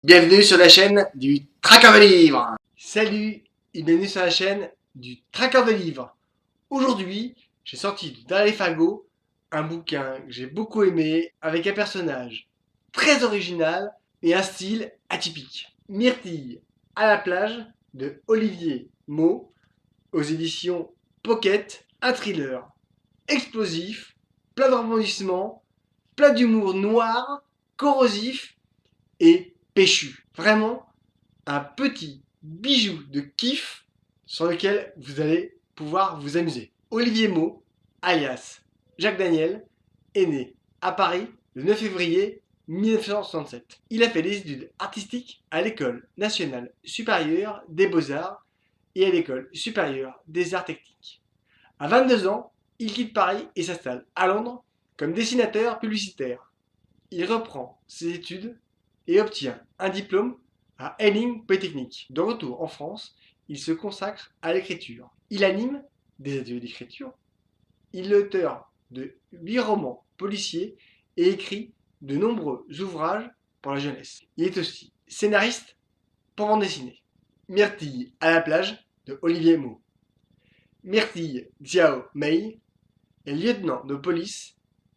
Bienvenue sur la chaîne du Traqueur de livres. Salut et bienvenue sur la chaîne du Traqueur de livres. Aujourd'hui, j'ai sorti de Derrière les fagots un bouquin que j'ai beaucoup aimé avec un personnage très original et un style atypique. Myrtille à la plage de Olivier Maud aux éditions Pocket, un thriller explosif, plein de rebondissements, plein d'humour noir, corrosif et péchu. Vraiment un petit bijou de kiff sur lequel vous allez pouvoir vous amuser. Olivier Maud, alias Jacques Daniel, est né à Paris le 9 février 1967. Il a fait des études artistiques à l'École nationale supérieure des beaux-arts et à l'École supérieure des arts techniques. À 22 ans, il quitte Paris et s'installe à Londres comme dessinateur publicitaire. Il reprend ses études et obtient un diplôme à Henning Polytechnique. De retour en France, il se consacre à l'écriture. Il anime des ateliers d'écriture. Il est l'auteur de 8 romans policiers et écrit de nombreux ouvrages pour la jeunesse. Il est aussi scénariste pour bande dessinée. Myrtille à la plage de Olivier Maud. Myrtille Xiao Mei est lieutenant de police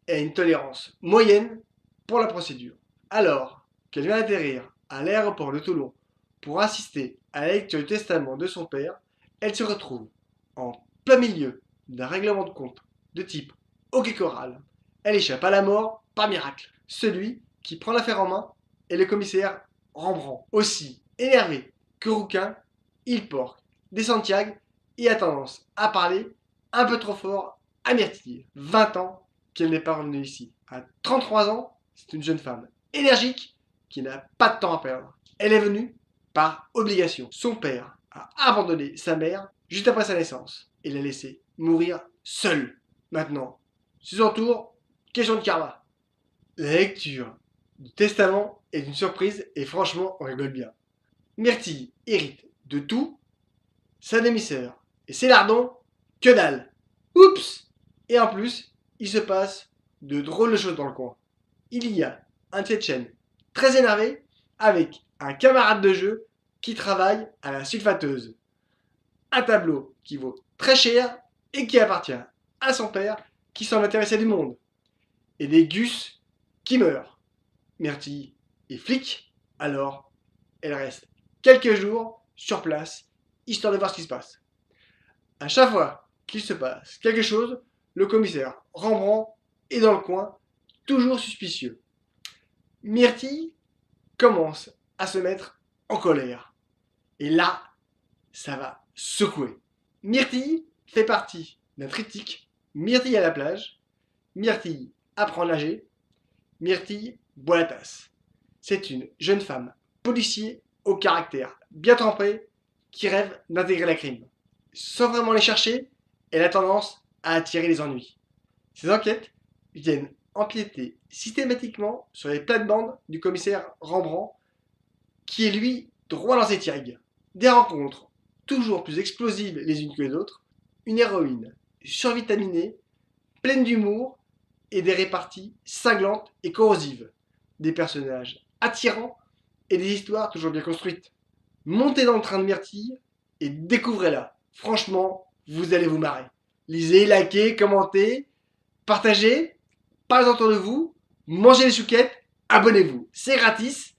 et a une tolérance moyenne pour la procédure. Alors qu'elle vient d'atterrir à l'aéroport de Toulon pour assister à la lecture du testament de son père, elle se retrouve en plein milieu d'un règlement de compte de type hockey choral. Elle échappe à la mort par miracle. Celui qui prend l'affaire en main est le commissaire Rembrandt. Aussi énervé que rouquin, il porte des Santiago et a tendance à parler un peu trop fort à Myrtille. 20 ans qu'elle n'est pas revenue ici. À 33 ans, c'est une jeune femme énergique qui n'a pas de temps à perdre. Elle est venue par obligation. Son père a abandonné sa mère juste après sa naissance et l'a laissée mourir seule. Maintenant, c'est son tour, question de karma. La lecture du testament est une surprise et franchement, on rigole bien. Myrtille hérite de tout, sa demi-sœur et ses lardons, que dalle. Oups! Et en plus, il se passe de drôles de choses dans le coin. Il y a un Tchétchène très énervé avec un camarade de jeu qui travaille à la sulfateuse. Un tableau qui vaut très cher et qui appartient à son père qui semble intéresser du monde. Et des gus qui meurent. Myrtille est flic, alors elle reste quelques jours sur place, histoire de voir ce qui se passe. À chaque fois qu'il se passe quelque chose, le commissaire Rembrandt est dans le coin, toujours suspicieux. Myrtille commence à se mettre en colère. Et là, ça va secouer. Myrtille fait partie d'un triptyque. Myrtille à la plage, Myrtille apprend à nager, Myrtille boit la tasse. C'est une jeune femme policier au caractère bien trempé qui rêve d'intégrer la crime. Sans vraiment les chercher, elle a tendance à attirer les ennuis. Ces enquêtes viennent empiéter systématiquement sur les plates-bandes du commissaire Rembrandt, qui est lui droit dans ses tirigues. Des rencontres toujours plus explosives les unes que les autres, une héroïne survitaminée, pleine d'humour et des réparties cinglantes et corrosives, des personnages attirants et des histoires toujours bien construites. Montez dans le train de Myrtille et découvrez-la. Franchement, vous allez vous marrer. Lisez, likez, commentez, partagez, parlez autour de vous, mangez les chouquettes, abonnez-vous. C'est gratis.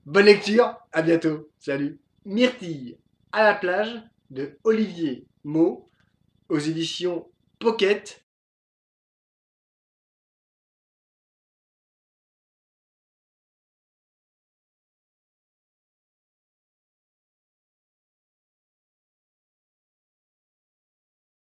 Bonne lecture, à bientôt. Salut. Myrtille à la plage de Olivier Maud aux éditions Pocket,